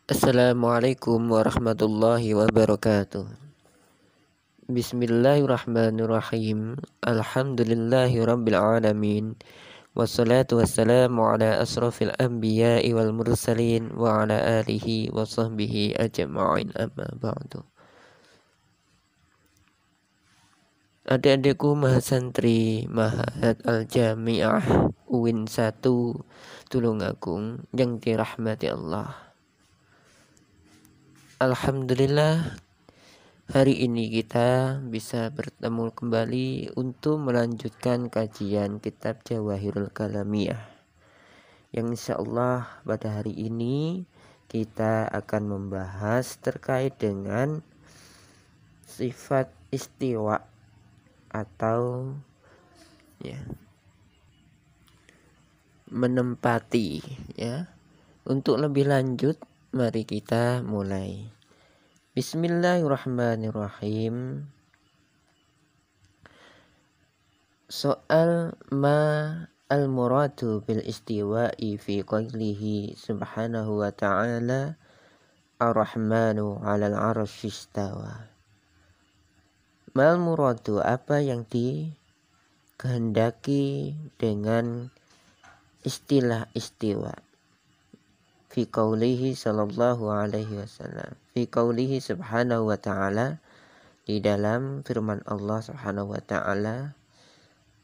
Assalamualaikum warahmatullahi wabarakatuh. Bismillahirrahmanirrahim. Alhamdulillahi rabbil alamin. Wassalatu wassalamu ala asrafil anbiya'i wal mursalin wa ala alihi wa sahbihi ajma'in, amma ba'du. Adik-adikku mahasantri Mahat Al-Jami'ah UIN 1 Tulungagung yang dirahmati Allah. Alhamdulillah, hari ini kita bisa bertemu kembali untuk melanjutkan kajian kitab Jawahirul Kalamiyah, yang insya Allah pada hari ini kita akan membahas terkait dengan sifat istiwa atau menempati. Untuk lebih lanjut, mari kita mulai. Bismillahirrahmanirrahim. Soal ma al-muradu bil istiwa'i fi qawlihi subhanahu wa ta'ala ar-rahmanu 'alal 'arsy istawa. Mal muradu, apa yang dikehendaki dengan istilah istiwa? Fi qawlihi sallallahu alaihi wasallam, fi qawlihi subhanahu wa ta'ala, di dalam firman Allah subhanahu wa ta'ala,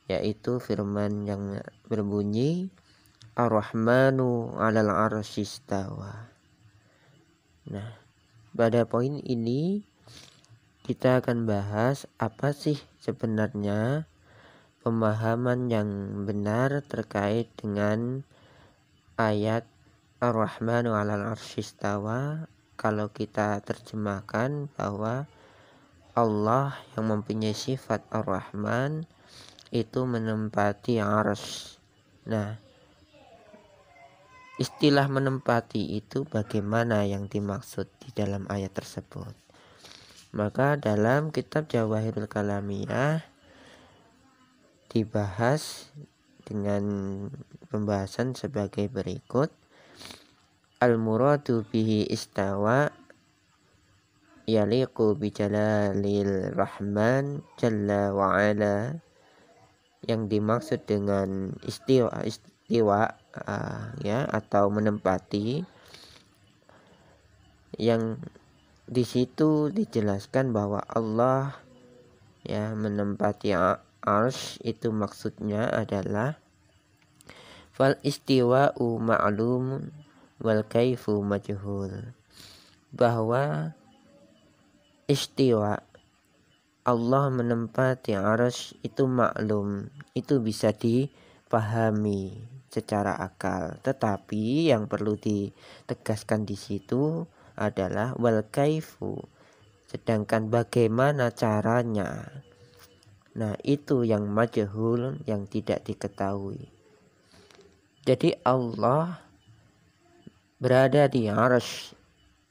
yaitu firman yang berbunyi ar-rahmanu 'alal 'arsy istawa. Nah, pada poin ini kita akan bahas apa sih sebenarnya pemahaman yang benar terkait dengan ayat Ar-Rahmanu 'alal 'arsy istawa. Kalau kita terjemahkan bahwa Allah yang mempunyai sifat Ar-Rahman itu menempati arsy. Nah, istilah menempati itu bagaimana yang dimaksud di dalam ayat tersebut? Maka dalam kitab Jawahirul Kalamiyah dibahas dengan pembahasan sebagai berikut. Al-muradu bihi istawa yaliqu bi jalalil rahman jalla wa ala. Yang dimaksud dengan istiwa atau menempati, yang di situ dijelaskan bahwa Allah menempati arsy, itu maksudnya adalah fal istiwa'u ma'lum wal kaifu majhul, bahwa istiwa Allah menempati arsy itu maklum, itu bisa dipahami secara akal, tetapi yang perlu ditegaskan di situ adalah wal kaifu, sedangkan bagaimana caranya, nah itu yang majhul, yang tidak diketahui. Jadi Allah berada di arsy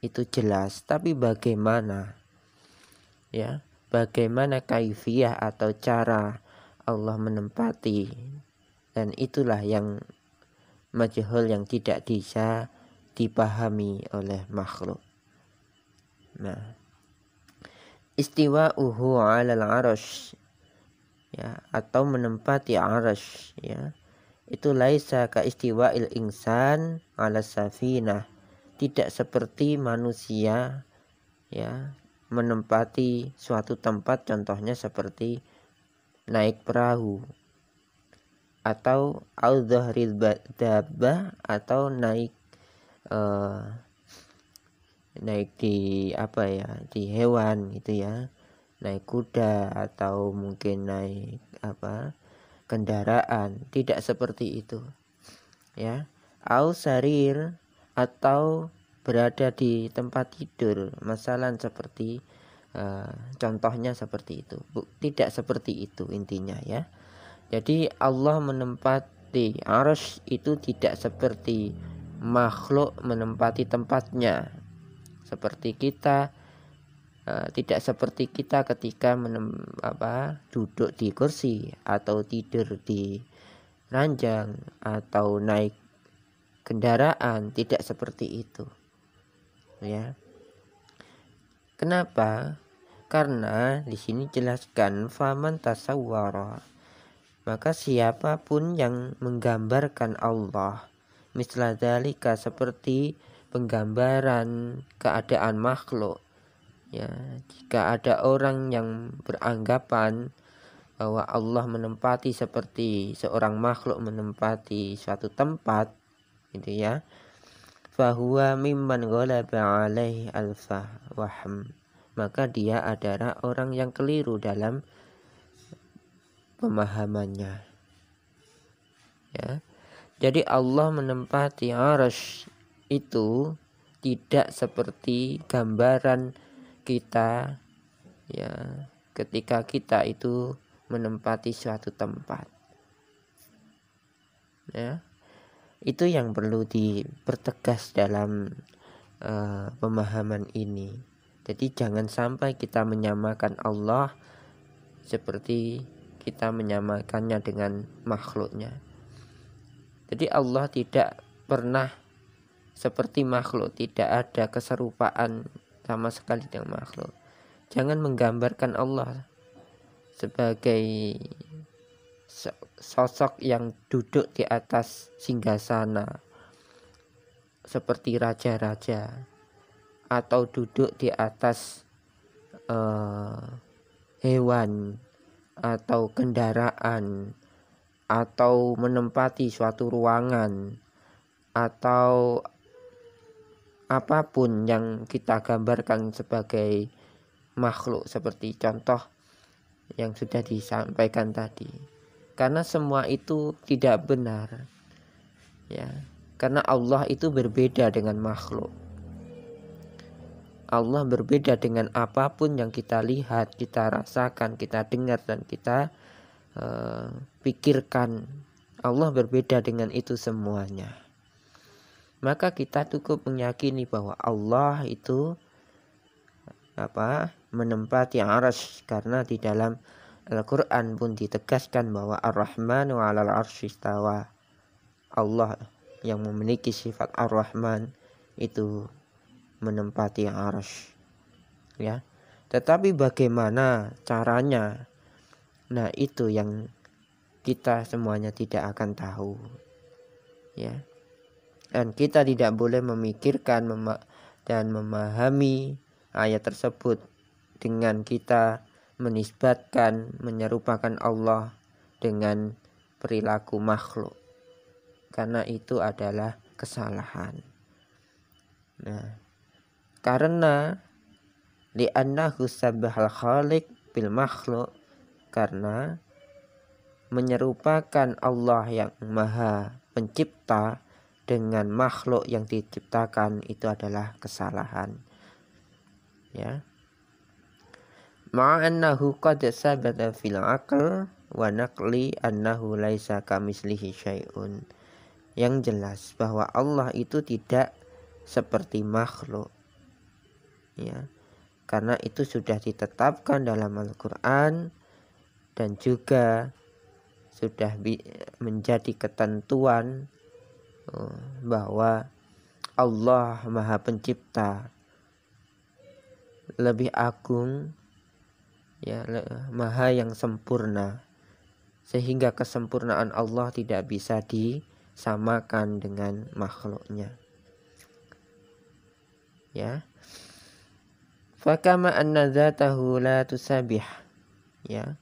itu jelas, tapi bagaimana bagaimana kaifiyah atau cara Allah menempati, dan itulah yang majhul, yang tidak bisa dipahami oleh makhluk. Nah, istiwa'uhu 'alal 'arsy, atau menempati arsy, itu laisa ka istiwa'il insan 'ala safinah, tidak seperti manusia menempati suatu tempat, contohnya seperti naik perahu, atau al-dhahril dabbah, atau naik di di hewan gitu naik kuda, atau mungkin naik kendaraan, tidak seperti itu au sarir, atau berada di tempat tidur, masalah seperti contohnya seperti itu. Tidak seperti itu intinya Jadi Allah menempati arsy itu tidak seperti makhluk menempati tempatnya, seperti kita tidak seperti kita ketika duduk di kursi, atau tidur di ranjang, atau naik kendaraan, tidak seperti itu. ya. Kenapa? Karena di sini jelaskan faman tasawwara, maka siapapun yang menggambarkan Allah misla dzalika, seperti penggambaran keadaan makhluk, ya. Jika ada orang yang beranggapan bahwa Allah menempati seperti seorang makhluk menempati suatu tempat, gitu ya, fahuwa mimman ghalaba alaihi al-fahm, maka dia adalah orang yang keliru dalam pemahamannya, ya. Jadi Allah menempati arsy itu tidak seperti gambaran kita, ya, ketika kita itu menempati suatu tempat, ya. Itu yang perlu dipertegas dalam pemahaman ini. Jadi jangan sampai kita menyamakan Allah seperti kita menyamakannya dengan makhluknya. Jadi Allah tidak pernah seperti makhluk, tidak ada keserupaan sama sekali dengan makhluk. Jangan menggambarkan Allah sebagai sosok yang duduk di atas singgasana seperti raja-raja, atau duduk di atas hewan atau kendaraan, atau menempati suatu ruangan, atau apapun yang kita gambarkan sebagai makhluk, seperti contoh yang sudah disampaikan tadi. Karena semua itu tidak benar, ya. Karena Allah itu berbeda dengan makhluk. Allah berbeda dengan apapun yang kita lihat, kita rasakan, kita dengar, dan kita pikirkan. Allah berbeda dengan itu semuanya. Maka kita cukup meyakini bahwa Allah itu menempati arsy, karena di dalam Al-Quran pun ditegaskan bahwa Ar-Rahmanu 'alal 'arsy istawa. Allah yang memiliki sifat Ar-Rahman itu menempati arsy, ya. Tetapi bagaimana caranya? Nah, itu yang kita semuanya tidak akan tahu, ya. Dan kita tidak boleh memikirkan dan memahami ayat tersebut dengan kita menisbatkan, menyerupakan Allah dengan perilaku makhluk, karena itu adalah kesalahan. Nah, karena li'annahu sabbahal khaliq bil makhluk, karena menyerupakan Allah yang maha pencipta dengan makhluk yang diciptakan itu adalah kesalahan, ya. Ma'annahu qad sabata fil aql wa naqli annahu laisa kamislihi syai'un. Yang jelas bahwa Allah itu tidak seperti makhluk, ya. Karena itu sudah ditetapkan dalam Al-Quran, dan juga sudah menjadi ketentuan bahwa Allah Maha Pencipta, lebih agung, ya, maha yang sempurna, sehingga kesempurnaan Allah tidak bisa disamakan dengan makhluknya, ya. Fakama anna dzatahu la tusabih, ya.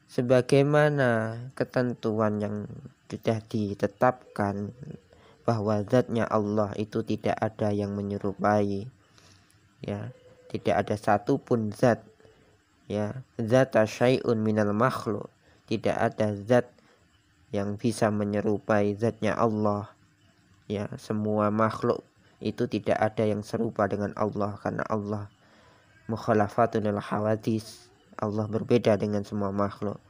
Sebagaimana ketentuan yang sudah ditetapkan bahwa zatnya Allah itu tidak ada yang menyerupai, ya. Tidak ada satupun zat, ya, zata syai'un minal makhluk, tidak ada zat yang bisa menyerupai zatnya Allah, ya. Semua makhluk itu tidak ada yang serupa dengan Allah, karena Allah mukhalafatun lil hawadis, Allah berbeda dengan semua makhluk.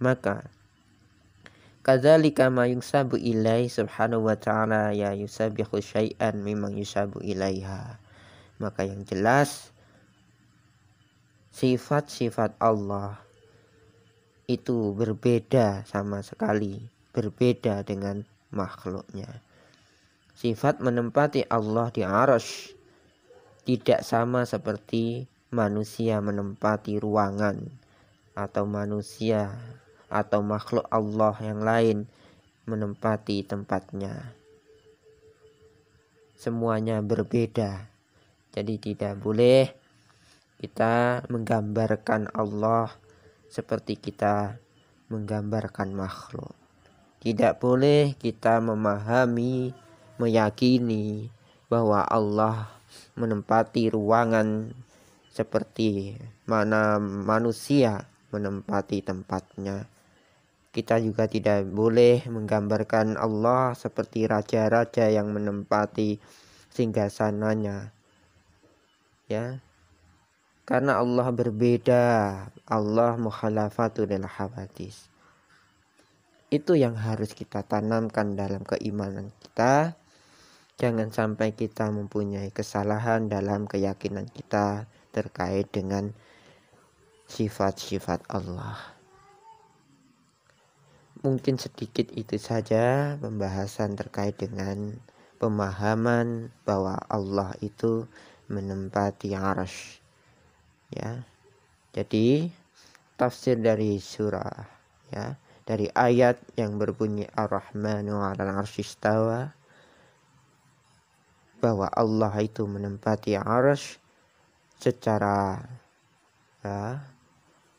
Maka kadzalika ma yusabu ilai subhanahu wa ta'ala ya yusabihu syai'an mimman yusabu ilaiha. Maka yang jelas sifat-sifat Allah itu berbeda sama sekali, berbeda dengan makhluknya. Sifat menempati Allah di arsy tidak sama seperti manusia menempati ruangan, atau manusia atau makhluk Allah yang lain menempati tempatnya. Semuanya berbeda. Jadi tidak boleh kita menggambarkan Allah seperti kita menggambarkan makhluk. Tidak boleh kita memahami, meyakini bahwa Allah menempati ruangan seperti mana manusia menempati tempatnya. Kita juga tidak boleh menggambarkan Allah seperti raja-raja yang menempati singgasananya. Ya. Karena Allah berbeda. Allah mukhalafatul hawadis. Itu yang harus kita tanamkan dalam keimanan kita. Jangan sampai kita mempunyai kesalahan dalam keyakinan kita terkait dengan sifat-sifat Allah. Mungkin sedikit itu saja pembahasan terkait dengan pemahaman bahwa Allah itu menempati arsy. Ya. Jadi tafsir dari surah, ya, dari ayat yang berbunyi Ar-Rahmanu 'alal 'arsy istawa, bahwa Allah itu menempati arsy secara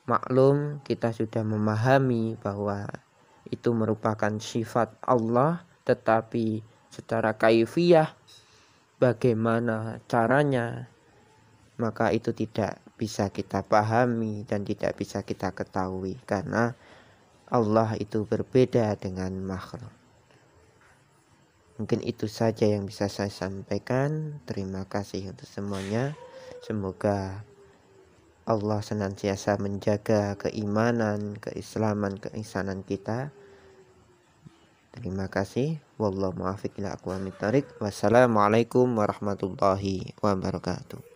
maklum kita sudah memahami bahwa itu merupakan sifat Allah, tetapi secara kaifiyah bagaimana caranya maka itu tidak bisa kita pahami dan tidak bisa kita ketahui karena Allah itu berbeda dengan makhluk. Mungkin itu saja yang bisa saya sampaikan. Terima kasih untuk semuanya. Semoga Allah senantiasa menjaga keimanan, keislaman, keihsanan kita. Terima kasih. Wallahu muwaffiq ila aqwamit thoriq. Wassalamualaikum warahmatullahi wabarakatuh.